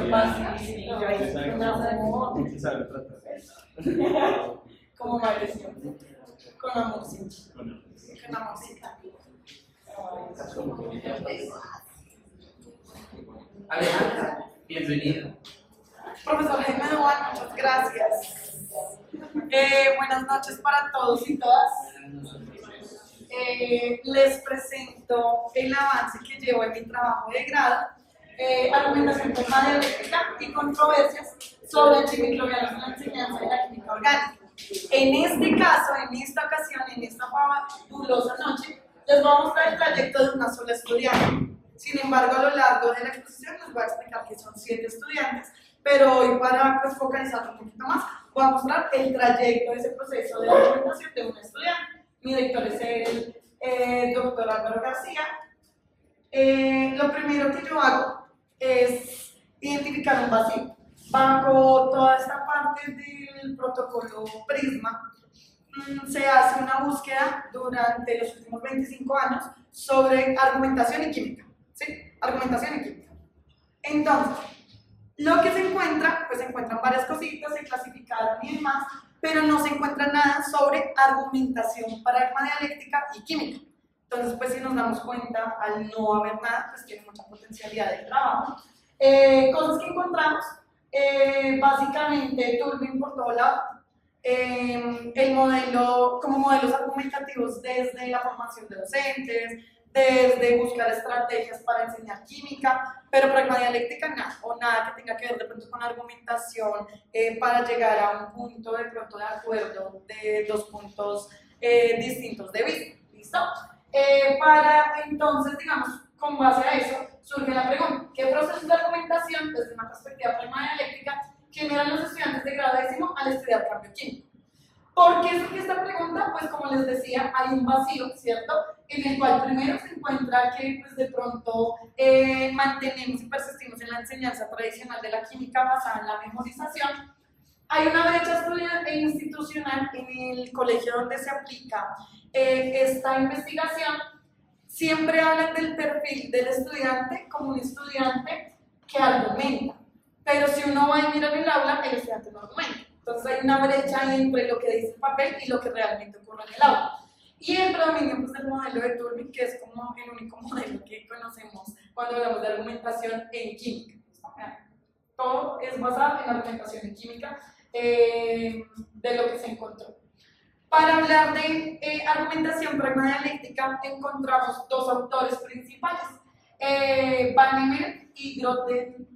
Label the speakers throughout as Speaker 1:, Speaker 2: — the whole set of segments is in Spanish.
Speaker 1: más y yo ahí como maldición, con amorcito, con amorcita.
Speaker 2: Alejandra, bienvenida.
Speaker 1: Profesor Jaime Duan, muchas gracias. Buenas noches para todos y todas. Les presento el avance que llevo en mi trabajo de grado, argumentación formal dialéctica y controversias sobre antimicrobianos en la enseñanza de la química orgánica. En este caso, en esta ocasión, en esta fabulosa noche, les voy a mostrar el trayecto de una sola estudiante. Sin embargo, a lo largo de la exposición les voy a explicar que son 7 estudiantes, pero hoy para focalizarlo un poquito más, voy a mostrar el trayecto de ese proceso de argumentación de un estudiante. Mi director es el doctor Álvaro García. Lo primero que yo hago es identificar un vacío. Bajo toda esta parte del protocolo Prisma, se hace una búsqueda durante los últimos 25 años sobre argumentación y química. ¿Sí? Argumentación y química. Entonces, lo que se encuentra, pues se encuentran varias cositas, se clasificaron y demás, pero no se encuentra nada sobre argumentación, paradigma dialéctica y química. Entonces, pues si nos damos cuenta, al no haber nada, pues tiene mucha potencialidad de trabajo. Cosas que encontramos, básicamente Turbin por todo lado, el modelo, como modelos argumentativos desde la formación de docentes, desde buscar estrategias para enseñar química, pero paradigma dialéctica nada, o nada que tenga que ver de pronto con argumentación para llegar a un punto de pronto de acuerdo de 2 puntos distintos de vista. ¿Listo? Para entonces, digamos, con base a eso, surge la pregunta: ¿qué procesos de argumentación desde una perspectiva paradigma dialéctica generan los estudiantes de grado décimo al estudiar cambio químico? ¿Por qué surge esta pregunta? Pues como les decía, hay un vacío, ¿cierto? En el cual primero se encuentra que pues de pronto mantenemos y persistimos en la enseñanza tradicional de la química basada en la memorización. Hay una brecha institucional en el colegio donde se aplica esta investigación. Siempre hablan del perfil del estudiante como un estudiante que argumenta, pero si uno va y mira en el aula, el estudiante no argumenta. Entonces hay una brecha entre lo que dice el papel y lo que realmente ocurre en el aula. Y el predominio pues, del modelo de Turbin, que es como el único modelo que conocemos cuando hablamos de argumentación en química. Todo es basado en argumentación en química de lo que se encontró. Para hablar de argumentación paradigma dialéctica encontramos 2 autores principales, Van Emeren y Grotten,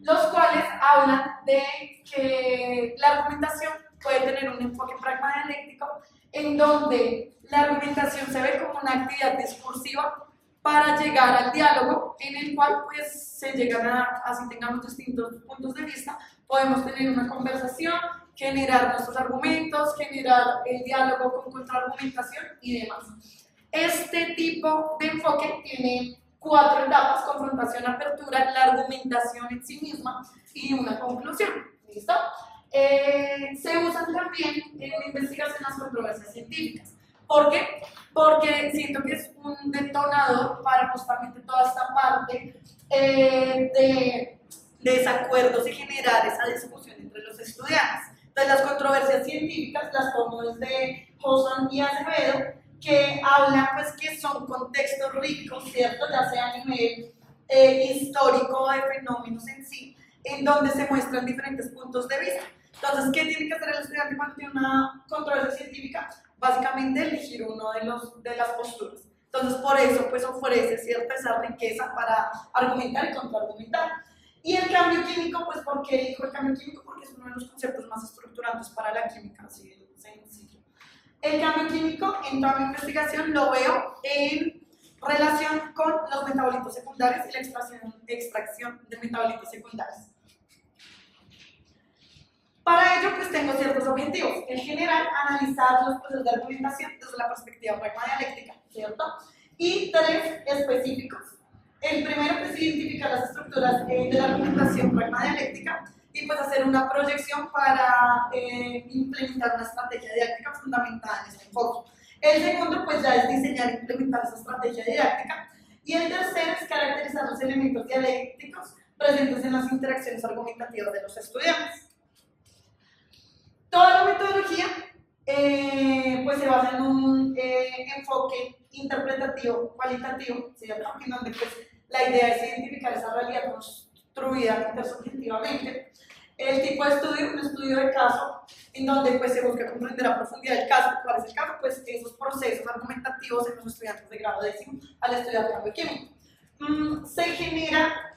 Speaker 1: los cuales hablan de que la argumentación puede tener un enfoque paradigma dialéctico en donde la argumentación se ve como una actividad discursiva para llegar al diálogo en el cual pues se llegan a, así tengamos distintos puntos de vista, podemos tener una conversación, generar nuestros argumentos, generar el diálogo con contraargumentación y demás. Este tipo de enfoque tiene 4 etapas: confrontación, apertura, la argumentación en sí misma y una conclusión. ¿Listo? Se usan también en investigación las controversias científicas. ¿Por qué? Porque siento que es un detonador para justamente toda esta parte de desacuerdos y generar esa discusión entre los estudiantes. Entonces, las controversias científicas las tomo desde Hosan y Acevedo, que hablan pues que son contextos ricos, ¿cierto? Ya sea a nivel histórico de fenómenos en sí, en donde se muestran diferentes puntos de vista. Entonces, ¿qué tiene que hacer el estudiante cuando tiene una controversia científica? Básicamente elegir uno de las posturas. Entonces, por eso pues ofrece cierta esa riqueza para argumentar y contraargumentar. Y el cambio químico, pues ¿por qué elijo el cambio químico? Porque es uno de los conceptos más estructurantes para la química, así de sencillo. El cambio químico en toda mi investigación lo veo en relación con los metabolitos secundarios y la extracción de metabolitos secundarios. Para ello, pues tengo ciertos objetivos. En general, analizar los procesos de argumentación desde la perspectiva paradigma dialéctica, ¿cierto? Y 3 específicos. El primero, pues identificar las estructuras de la argumentación paradigma dialéctica y pues hacer una proyección para implementar una estrategia didáctica fundamentada en este enfoque. El segundo, pues ya es diseñar e implementar esa estrategia didáctica. Y el tercero es caracterizar los elementos dialécticos presentes en las interacciones argumentativas de los estudiantes. Toda la metodología pues se basa en un enfoque interpretativo cualitativo, ¿cierto? En donde pues, la idea es identificar esa realidad construida intersubjetivamente. El tipo de estudio, un estudio de caso, en donde pues, se busca comprender a profundidad el caso. ¿Cuál es el caso? Pues esos procesos argumentativos en los estudiantes de grado décimo al estudiar cambio químico. Se genera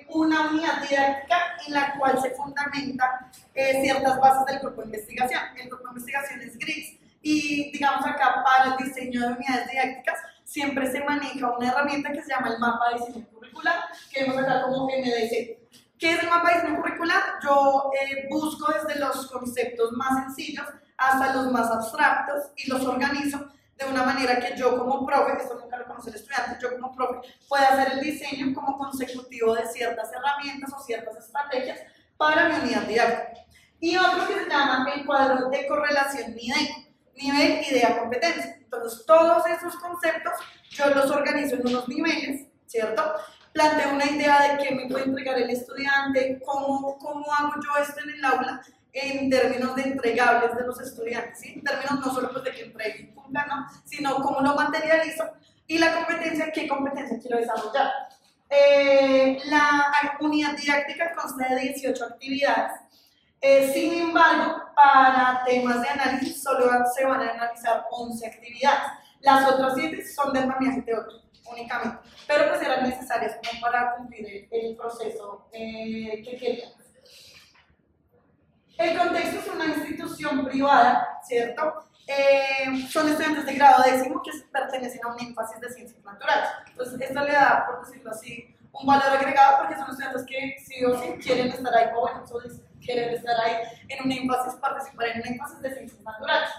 Speaker 1: una unidad didáctica en la cual se fundamenta ciertas bases del grupo de investigación. El grupo de investigación es gris y, digamos acá, para el diseño de unidades didácticas siempre se maneja una herramienta que se llama el mapa de diseño curricular, que vemos acá como MDC. ¿Qué es el mapa de diseño curricular? Yo busco desde los conceptos más sencillos hasta los más abstractos y los organizo de una manera que yo como profe, esto nunca lo conoce el estudiante, yo como profe pueda hacer el diseño como consecutivo de ciertas herramientas o ciertas estrategias para mi unidad didáctica. Y otro que se llama el cuadro de correlación nivel, idea, competencia. Entonces todos esos conceptos yo los organizo en unos niveles, ¿cierto? Planteo una idea de qué me puede entregar el estudiante, cómo hago yo esto en el aula, en términos de entregables de los estudiantes, ¿sí? En términos no solo pues, de que entregue y cumpla, ¿no? Sino cómo lo materializo y la competencia, qué competencia quiero desarrollar. La unidad didáctica consta de 18 actividades, sin embargo, para temas de análisis solo se van a analizar 11 actividades, las otras 7 son de andamiaje teórico únicamente, pero pues eran necesarias como para cumplir el proceso que queríamos. El contexto es una institución privada, ¿cierto? Son estudiantes de grado décimo que pertenecen a un énfasis de ciencias naturales. Entonces, esto le da, por decirlo así, un valor agregado porque son estudiantes que sí o sí quieren estar ahí, o bueno, quieren estar ahí en un énfasis, participar en un énfasis de ciencias naturales.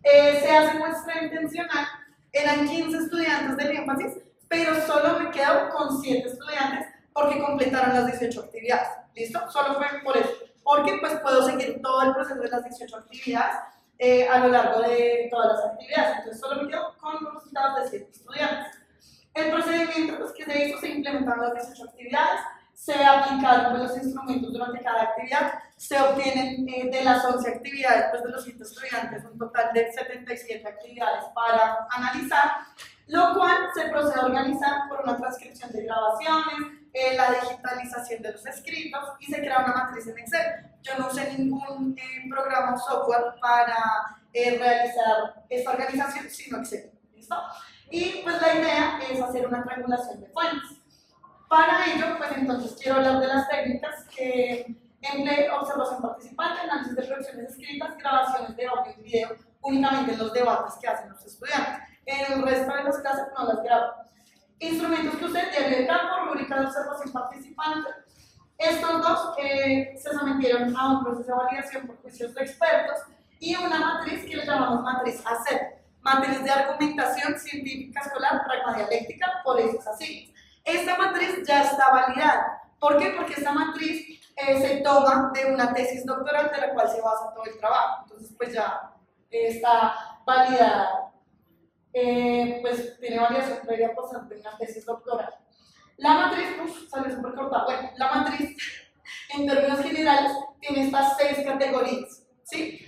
Speaker 1: Se hace muestra intencional, eran 15 estudiantes del énfasis, pero solo me quedo con 7 estudiantes porque completaron las 18 actividades. ¿Listo? Solo fue por eso. Porque pues puedo seguir todo el proceso de las 18 actividades a lo largo de todas las actividades. Entonces solo me quedo con los resultados de 7 estudiantes. El procedimiento pues, que se hizo, se implementaron las 18 actividades, se aplicaron pues, los instrumentos durante cada actividad, se obtienen de las 11 actividades pues, de los 7 estudiantes un total de 77 actividades para analizar, lo cual se procede a organizar por una transcripción de grabaciones, la digitalización de los escritos y se crea una matriz en Excel. Yo no usé ningún programa o software para realizar esta organización, sino Excel. ¿Listo? Y pues la idea es hacer una triangulación de fuentes. Para ello, pues entonces quiero hablar de las técnicas que empleé: observación participante, análisis de producciones escritas, grabaciones de audio y video, únicamente en los debates que hacen los estudiantes. En el resto de las clases no las grabo. Instrumentos que usé: diario de campo, rúbrica de observación participante. Estos dos se sometieron a un proceso de validación por juicios de expertos y una matriz que le llamamos matriz AC, matriz de argumentación científica escolar pragmadialéctica, por eso es así. Esta matriz ya está validada. ¿Por qué? Porque esta matriz se toma de una tesis doctoral de la cual se basa todo el trabajo. Entonces, pues ya está validada. Pues tiene validación previa por ser una tesis doctoral. La matriz, sale súper corta. Bueno, la matriz, en términos generales, tiene estas 6 categorías, ¿sí?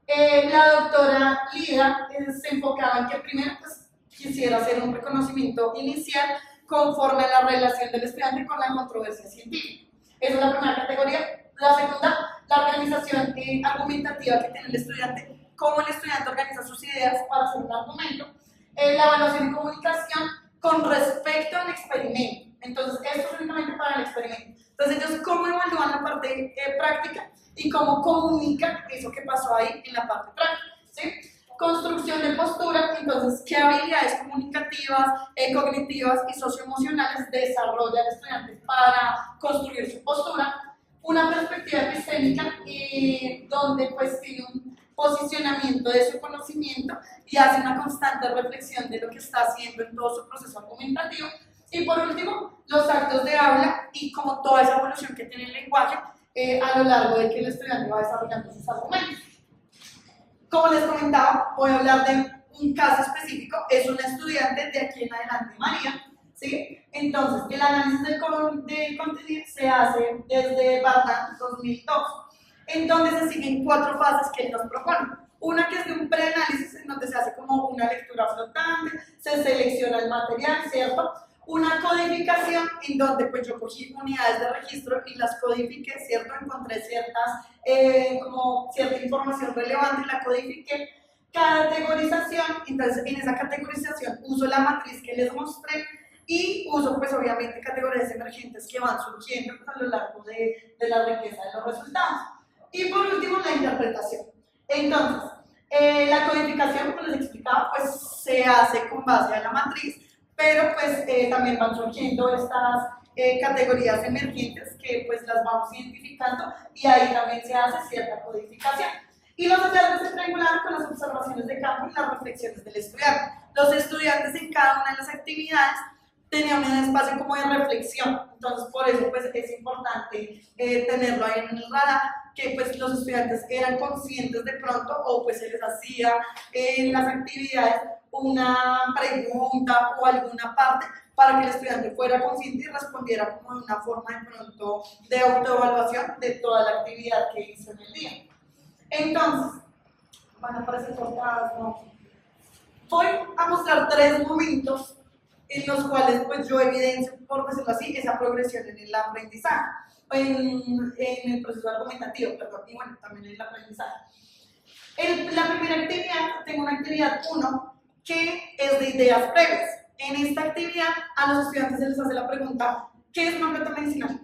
Speaker 1: La doctora Lida se enfocaba en que primero pues, quisiera hacer un reconocimiento inicial conforme a la relación del estudiante con la controversia científica. Esa es la primera categoría. La segunda, la organización argumentativa que tiene el estudiante, cómo el estudiante organiza sus ideas para hacer un argumento. La evaluación y comunicación con respecto al experimento. Entonces, esto es únicamente para el experimento. Entonces, ellos cómo evalúan la parte práctica y cómo comunican eso que pasó ahí en la parte práctica, ¿sí? Construcción de postura, entonces, ¿qué habilidades comunicativas, cognitivas y socioemocionales desarrolla el estudiante para construir su postura? Una perspectiva epistémica donde pues tiene un posicionamiento de su conocimiento y hace una constante reflexión de lo que está haciendo en todo su proceso argumentativo. Y por último, los actos de habla y como toda esa evolución que tiene el lenguaje a lo largo de que el estudiante va desarrollando sus argumentos. Como les comentaba, voy a hablar de un caso específico. Es una estudiante de aquí en adelante, María, ¿sí? Entonces, el análisis de contenido se hace desde Barnard 2002, en donde se siguen 4 fases que él nos propone. Una que es de un preanálisis, en donde se hace como una lectura flotante, se selecciona el material, ¿cierto? Una codificación, en donde pues yo cogí unidades de registro y las codifiqué, ¿cierto? Encontré como cierta información relevante y la codifiqué. Categorización, entonces en esa categorización uso la matriz que les mostré y uso pues obviamente categorías emergentes que van surgiendo pues, a lo largo de la riqueza de los resultados. Y por último la interpretación. Entonces, la codificación, como les explicaba, pues se hace con base a la matriz, pero pues también van surgiendo estas categorías emergentes que pues las vamos identificando y ahí también se hace cierta codificación. Y los hallazgos se triangularon con las observaciones de campo y las reflexiones del estudiante. Los estudiantes en cada una de las actividades tenían un espacio como de reflexión, entonces por eso pues es importante tenerlo ahí en el radar, que pues los estudiantes eran conscientes de pronto o pues se les hacía en las actividades una pregunta o alguna parte para que el estudiante fuera consciente y respondiera como de una forma de pronto de autoevaluación de toda la actividad que hizo en el día. Entonces, van a aparecer cortadas, ¿no? Voy a mostrar 3 momentos en los cuales pues yo evidencio, por decirlo así, esa progresión en el aprendizaje, en el proceso argumentativo, perdón, y bueno, también en el aprendizaje. La primera actividad, tengo una actividad 1 que es de ideas breves. En esta actividad a los estudiantes se les hace la pregunta, ¿qué es una planta medicinal?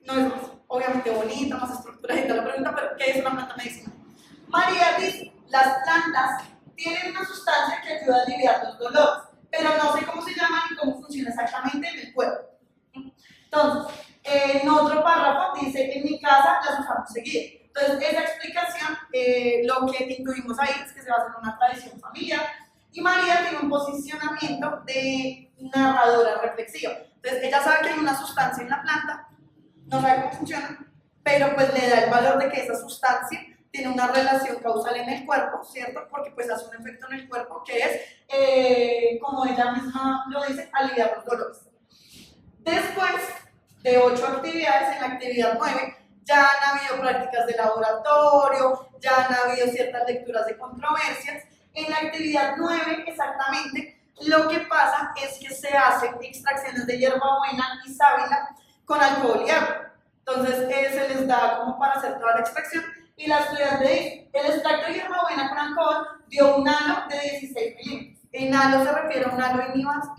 Speaker 1: No es más, obviamente bonita, más estructurada la pregunta, pero ¿qué es una planta medicinal? María dice, las plantas tienen una sustancia que ayuda a aliviar los dolores, pero no sé cómo se llama ni cómo funciona exactamente en el cuerpo. Entonces, en otro párrafo dice, en mi casa las usamos seguido. Entonces, esa explicación, lo que intuimos ahí es que se basa en una tradición familiar y María tiene un posicionamiento de narradora reflexiva. Entonces, ella sabe que hay una sustancia en la planta, no sabe cómo funciona, pero pues le da el valor de que esa sustancia tiene una relación causal en el cuerpo, ¿cierto? Porque pues hace un efecto en el cuerpo que es, como ella misma lo dice, aliviar los dolores. Después de 8 actividades, en la actividad 9, ya han habido prácticas de laboratorio, ya han habido ciertas lecturas de controversias. En la actividad 9, exactamente, lo que pasa es que se hacen extracciones de hierbabuena y sábila con alcohol y agua. Entonces, se les da como para hacer toda la extracción. Y la estudiante dice, el extracto de hierbabuena con alcohol dio un halo de 16 milímetros. En halo se refiere a un halo de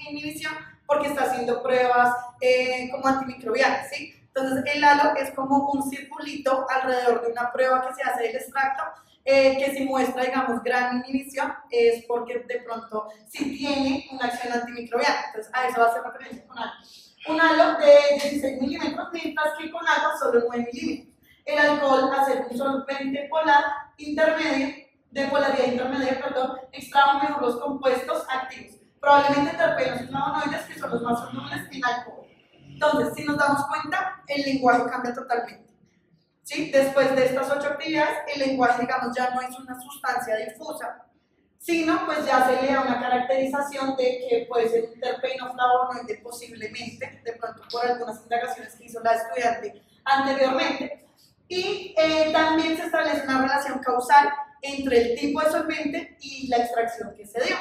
Speaker 1: inhibición porque está haciendo pruebas como antimicrobianas, ¿sí? Entonces el halo es como un circulito alrededor de una prueba que se hace del extracto, que si muestra, digamos, gran inhibición es porque de pronto sí tiene una acción antimicrobiana. Entonces a eso hace referencia con halo. Un halo de 16 milímetros, mientras que con agua solo 9 milímetros. El alcohol, al ser un solvente polar intermedio, de polaridad intermedia, extrajo mejor los compuestos activos, probablemente terpenos y flavonoides, que son los más solubles en alcohol. Entonces, si nos damos cuenta, el lenguaje cambia totalmente. ¿Sí? Después de estas 8 actividades, el lenguaje, digamos, ya no es una sustancia difusa, sino pues ya se le da una caracterización de que puede ser un terpeno flavonoide posiblemente, de pronto por algunas indagaciones que hizo la estudiante anteriormente. Y también se establece una relación causal entre el tipo de solvente y la extracción que se dio.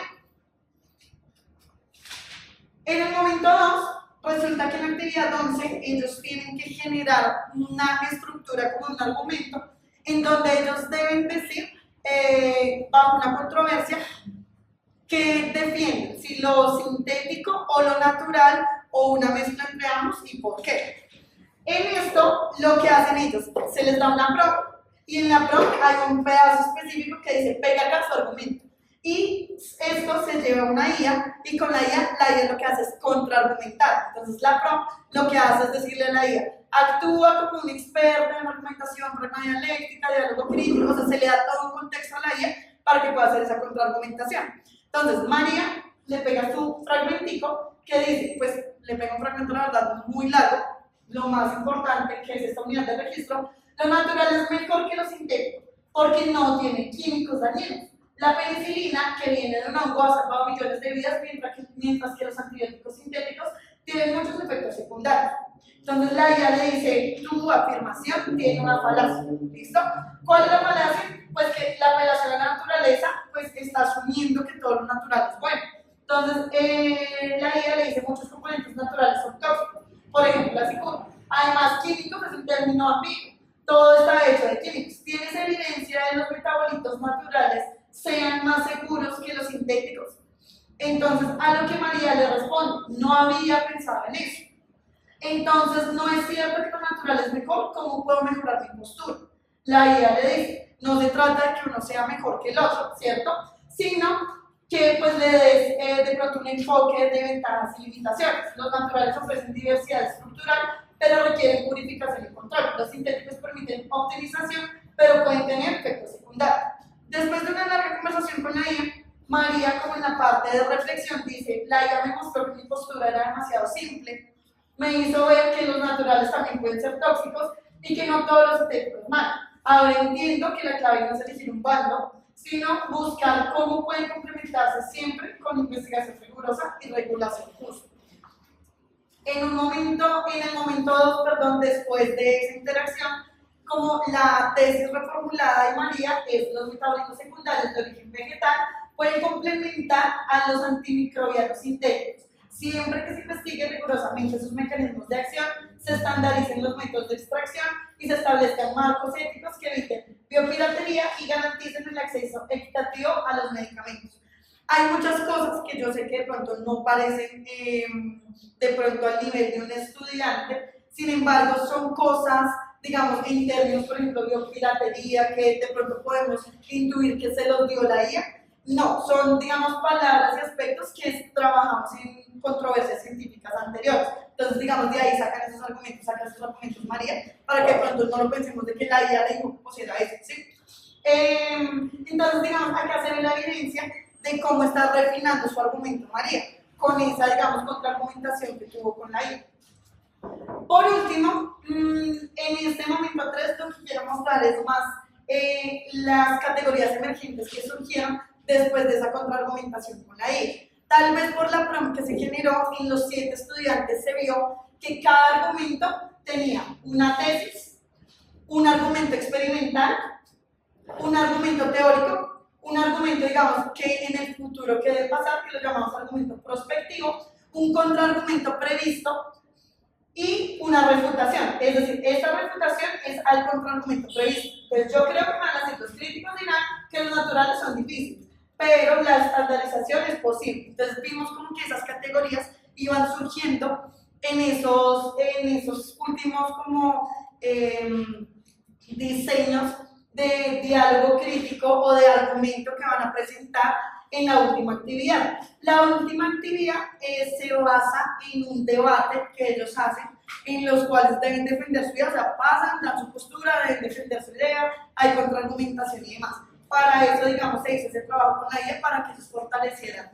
Speaker 1: En el momento 2, resulta que en la actividad 11 ellos tienen que generar una estructura como un argumento en donde ellos deben decir, bajo una controversia, que defienden si lo sintético o lo natural o una mezcla entre ambos y por qué. En esto, lo que hacen ellos, se les da una prompt y en la prompt hay un pedazo específico que dice pega acá su argumento. Y esto se lleva a una IA y con la IA lo que hace es contraargumentar. Entonces la prompt lo que hace es decirle a la IA, actúa como un experto en argumentación, forma dialéctica, diálogo crítico, o sea, se le da todo un contexto a la IA para que pueda hacer esa contraargumentación. Entonces María le pega su fragmentico que dice, pues le pega un fragmento la verdad muy largo, lo más importante que es esta unidad de registro, lo natural es mejor que lo sintético, porque no tiene químicos dañinos. La penicilina, que viene de un hongo, ha salvado millones de vidas, mientras que los antibióticos sintéticos tienen muchos efectos secundarios. Entonces la IA le dice, tu afirmación tiene una falacia, ¿listo? ¿Cuál es la falacia? Pues que la apelación a la naturaleza pues está asumiendo que todo lo natural es bueno. Entonces la IA le dice muchos componentes naturales son tóxicos, por ejemplo la cicuta. Además, químicos es un término ambiguo, todo está hecho de químicos. ¿Tienes evidencia de los metabolitos naturales sean más seguros que los sintéticos? Entonces, a lo que María le responde, no había pensado en eso. Entonces, no es cierto que lo natural es mejor, ¿cómo puedo mejorar mi postura? La IA le dice, no se trata de que uno sea mejor que el otro, ¿cierto? Sino que pues le des de pronto un enfoque de ventajas y limitaciones. Los naturales ofrecen diversidad estructural, pero requieren purificación y control. Los sintéticos permiten optimización, pero pueden tener efectos secundarios. Después de una larga conversación con la IA, María, como en la parte de reflexión, dice, la IA me mostró que mi postura era demasiado simple, me hizo ver que los naturales también pueden ser tóxicos y que no todos los sintéticos mal. Ahora entiendo que la clave no es elegir un bando, sino buscar cómo pueden complementarse siempre con investigación rigurosa y regulación justa. En el momento 2, después de esa interacción, como la tesis reformulada de María es los metabolitos secundarios de origen vegetal, pueden complementar a los antimicrobianos sintéticos. Siempre que se investigue rigurosamente sus mecanismos de acción, se estandaricen los métodos de extracción y se establezcan marcos éticos que eviten biopiratería y garanticen el acceso equitativo a los medicamentos. Hay muchas cosas que yo sé que de pronto no parecen de pronto al nivel de un estudiante, sin embargo son cosas, digamos, en términos, por ejemplo, biopiratería, que de pronto podemos intuir que se los dio la IA. No, son, digamos, palabras y aspectos que trabajamos en controversias científicas anteriores. Entonces, digamos, de ahí sacan esos argumentos María, para que de pronto no lo pensemos de que la IA le dijo que pusiera eso, ¿sí? Entonces, digamos, acá se ve la evidencia de cómo está refinando su argumento María, con esa, digamos, contraargumentación que tuvo con la IA. Por último, en este momento 3 lo que quiero mostrar es más las categorías emergentes que surgieron después de esa contraargumentación con la IA. Tal vez por la prueba que se generó en los 7 estudiantes se vio que cada argumento tenía una tesis, un argumento experimental, un argumento teórico, un argumento, digamos, que en el futuro que debe pasar, que lo llamamos argumento prospectivo, un contraargumento previsto y una refutación. Es decir, esta refutación es al contraargumento previsto. Entonces yo creo que para los ciertos críticos dirán que los naturales son difíciles, pero la estandarización es posible. Entonces vimos como que esas categorías iban surgiendo en esos últimos como diseños de diálogo crítico o de argumento que van a presentar en la última actividad. La última actividad se basa en un debate que ellos hacen, en los cuales deben defender su idea, o sea, pasan, dan su postura, deben defender su idea, hay contraargumentación y demás. Para eso, digamos, se hizo ese trabajo con la IA para que ellos fortalecieran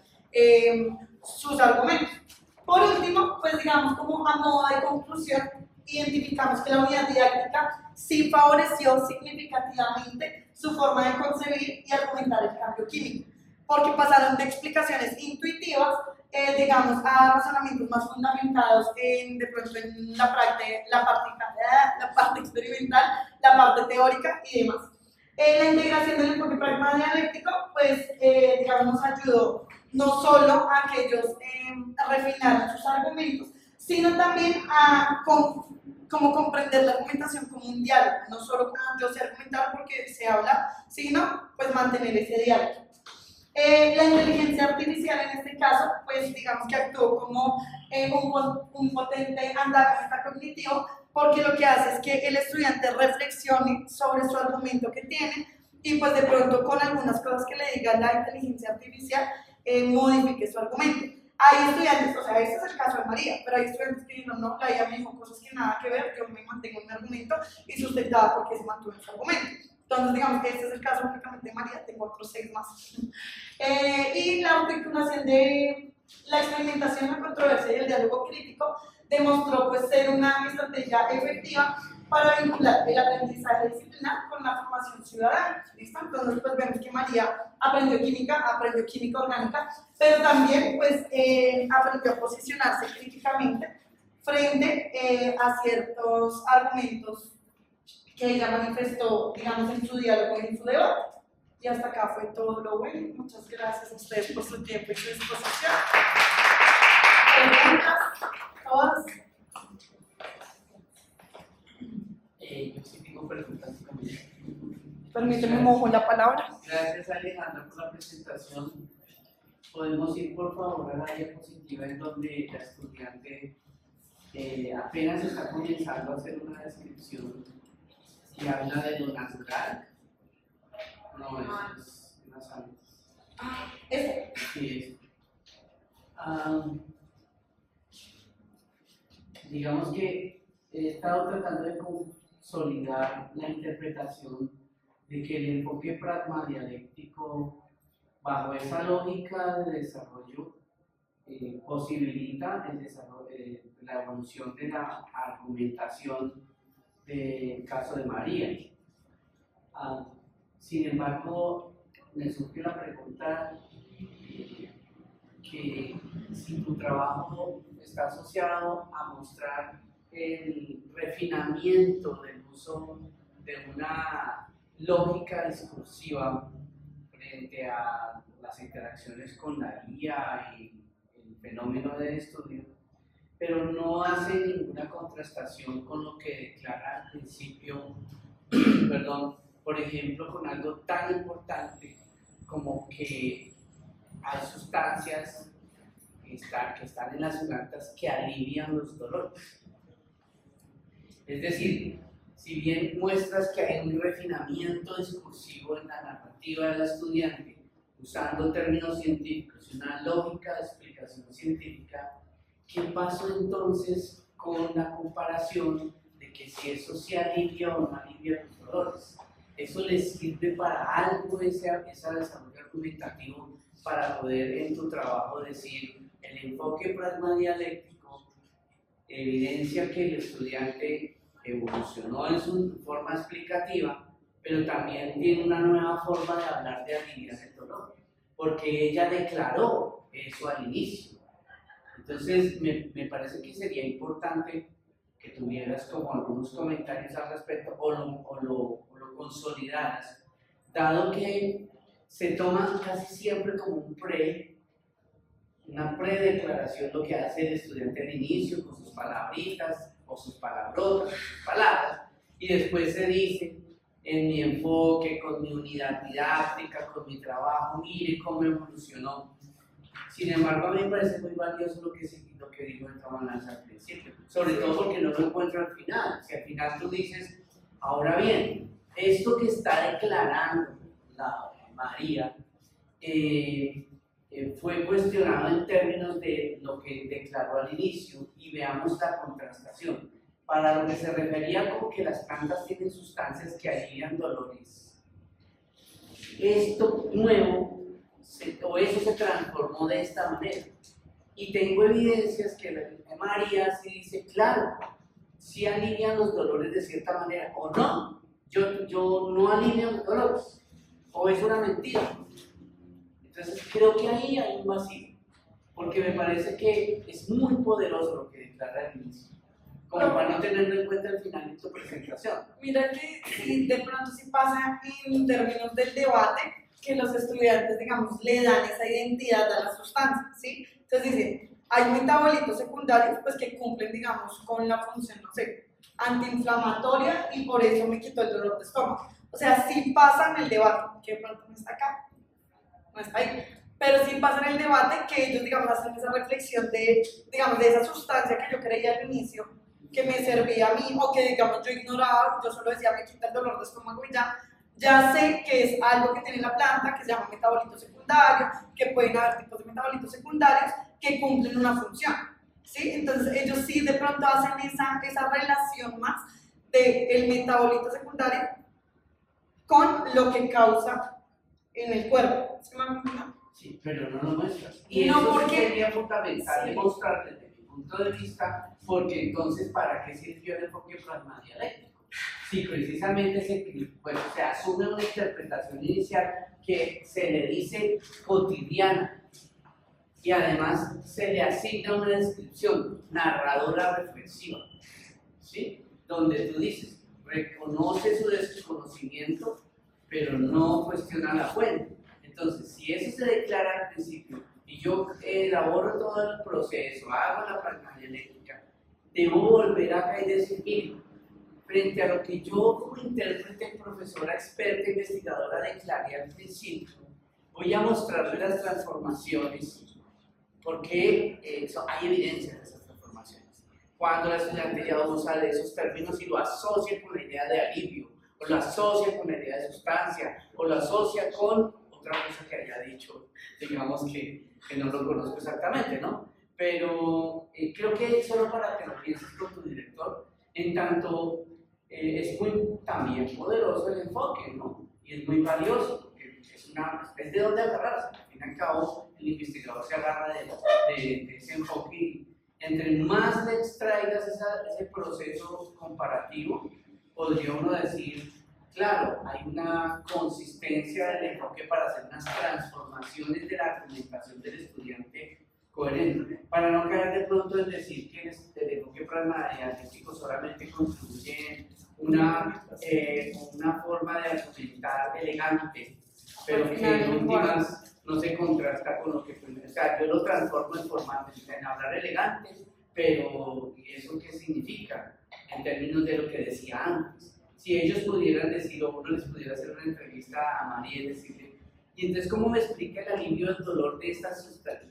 Speaker 1: sus argumentos. Por último, pues digamos, como a modo de conclusión, identificamos que la unidad didáctica sí favoreció significativamente su forma de concebir y argumentar el cambio químico, porque pasaron de explicaciones intuitivas, digamos, a razonamientos más fundamentados de pronto en la parte experimental, la parte teórica y demás. La integración del enfoque pragma dialéctico, pues, digamos, nos ayudó no solo a que ellos refinaran sus argumentos, sino también a como comprender la argumentación como un diálogo, no solo como yo sé argumentar porque se habla, sino pues mantener ese diálogo. La inteligencia artificial en este caso, pues digamos que actuó como un potente andamio cognitivo, porque lo que hace es que el estudiante reflexione sobre su argumento que tiene y pues de pronto con algunas cosas que le diga la inteligencia artificial modifique su argumento. Hay estudiantes, o sea, este es el caso de María, pero hay estudiantes que dicen, no, la IA me dijo cosas que nada que ver, yo me mantengo en mi argumento y sustentaba porque se mantuvo en su argumento. Entonces, digamos que este es el caso únicamente de María, tengo otros 6 más. Y la articulación de la experimentación, la controversia y el diálogo crítico demostró pues, ser una estrategia efectiva para vincular el aprendizaje disciplinar con la formación ciudadana. ¿Listo? Entonces, pues vemos que María aprendió química orgánica, pero también pues aprendió a posicionarse críticamente frente a ciertos argumentos que ella manifestó, digamos, en su diálogo y en su debate. Y hasta acá fue todo lo bueno. Muchas gracias a ustedes por su tiempo y su disposición. ¿Preguntas? ¿Todas?
Speaker 2: Yo sí tengo preguntas también.
Speaker 1: Permíteme mojo la palabra.
Speaker 2: Gracias, Alejandra, por la presentación. Podemos ir, por favor, a la diapositiva en donde la estudiante apenas está comenzando a hacer una descripción y habla de lo natural. No, eso es más antes.
Speaker 1: ¿Ese?
Speaker 2: Sí, digamos que he estado tratando de consolidar la interpretación de que el enfoque pragmadialéctico, bajo esa lógica de desarrollo, posibilita el desarrollo, la evolución de la argumentación del caso de María. Sin embargo, me surge la pregunta que si tu trabajo está asociado a mostrar el refinamiento del uso de una lógica discursiva frente a las interacciones con la guía y el fenómeno del estudio, pero no hace ninguna contrastación con lo que declara al principio, perdón, por ejemplo, con algo tan importante como que hay sustancias que están en las plantas que alivian los dolores. Es decir, si bien muestras que hay un refinamiento discursivo en la narrativa de la estudiante, usando términos científicos y una lógica de explicación científica, ¿qué pasó entonces con la comparación de que si eso se alivia o no alivia los dolores? ¿Eso les sirve para algo ese desarrollo argumentativo para poder en tu trabajo decir el enfoque pragmadialéctico evidencia que el estudiante evolucionó en su forma explicativa, pero también tiene una nueva forma de hablar de aliviar el dolor, porque ella declaró eso al inicio? Entonces me parece que sería importante que tuvieras como algunos comentarios al respecto o lo consolidaras, dado que se toma casi siempre como una predeclaración lo que hace el estudiante al inicio con sus palabritas o sus palabrotas, sus palabras, y después se dice en mi enfoque, con mi unidad didáctica, con mi trabajo, mire cómo evolucionó. Sin embargo, a mí me parece muy valioso lo que dijo el Tabananza al principio, sobre todo porque no lo encuentro al final. Si al final tú dices, ahora bien, esto que está declarando la María fue cuestionado en términos de lo que declaró al inicio, y veamos la contrastación. Para lo que se refería con que las plantas tienen sustancias que alivian dolores, esto nuevo, o eso se transformó de esta manera. Y tengo evidencias que María sí dice, claro, sí alivian los dolores de cierta manera, o no, yo no alivio los dolores, o es una mentira. Entonces creo que ahí hay un vacío, porque me parece que es muy poderoso lo que declara al inicio, como para no tenerlo en cuenta al final de tu presentación.
Speaker 1: Mira que sí, de pronto sí pasa en términos del debate, que los estudiantes, digamos, le dan esa identidad a las sustancias, ¿sí? Entonces dicen, hay metabolitos secundarios, pues que cumplen, digamos, con la función, no sé, antiinflamatoria, y por eso me quitó el dolor de estómago. O sea, sí pasa en el debate, que de pronto no está acá, no está ahí, pero sí pasa en el debate que ellos, digamos, hacen esa reflexión de, digamos, de esa sustancia que yo creía al inicio, que me servía a mí, o que, digamos, yo ignoraba, yo solo decía, me quita el dolor de estómago y ya sé que es algo que tiene la planta, que se llama metabolito secundario, que pueden haber tipos de metabolitos secundarios que cumplen una función, ¿sí? Entonces ellos sí de pronto hacen esa relación más del metabolito secundario con lo que causa en el cuerpo. ¿Sí me entiendes?
Speaker 2: Sí, pero no lo muestras. Y
Speaker 1: no,
Speaker 2: eso
Speaker 1: porque
Speaker 2: sería fundamental
Speaker 1: sí.
Speaker 2: demostrar desde mi punto de vista, porque entonces, ¿para qué sirvió el enfoque pragmadialéctico? Sí, precisamente se asume una interpretación inicial que se le dice cotidiana y además se le asigna una descripción narradora reflexiva, ¿sí? Donde tú dices, reconoce su desconocimiento, pero no cuestiona la fuente. Entonces, si eso se declara al principio y yo elaboro todo el proceso, hago la pragmadialéctica, debo volver acá y decir, mire, frente a lo que yo como intérprete, profesora, experta, investigadora declaré al principio, voy a mostrarle las transformaciones porque hay evidencia de esas transformaciones. Cuando la estudiante ya usa de esos términos y lo asocia con la idea de alivio, o lo asocia con la idea de sustancia, o lo asocia con otra cosa que haya dicho, digamos que no lo conozco exactamente, ¿no? Pero creo que solo para que lo pienses con tu director, en tanto es muy también poderoso el enfoque, ¿no? Y es muy valioso, porque es de dónde agarrarse. Al fin y al cabo, el investigador se agarra de ese enfoque y entre más le extraigas ese proceso comparativo, podría uno decir, claro, hay una consistencia del enfoque para hacer unas transformaciones de la argumentación del estudiante coherente, para no caer de pronto en decir que el enfoque pragmático solamente contribuye una forma de argumentar elegante, pero que en últimas no se contrasta con lo que, o sea, yo lo transformo en formato, en hablar elegante, pero ¿eso qué significa? En términos de lo que decía antes. Si ellos pudieran decir, o uno les pudiera hacer una entrevista a María y decirle, y entonces, ¿cómo me explica el alivio del dolor de esta sustancia,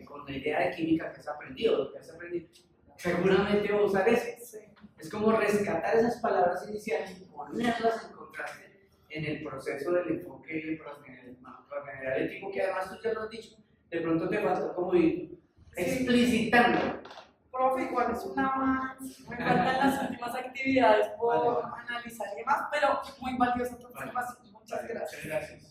Speaker 2: con la idea de química que has aprendido, lo que has aprendido? Seguramente va a usar eso.
Speaker 1: Sí.
Speaker 2: Es como rescatar esas palabras iniciales y ponerlas en contraste en el proceso del enfoque pragmadialéctico, que además tú ya lo has dicho. De pronto te faltó como ir explicitando.
Speaker 1: Profe, igual es un avance, me faltan las últimas actividades por analizar y demás, pero muy valiosa tu observación. Muchas gracias.
Speaker 2: Gracias.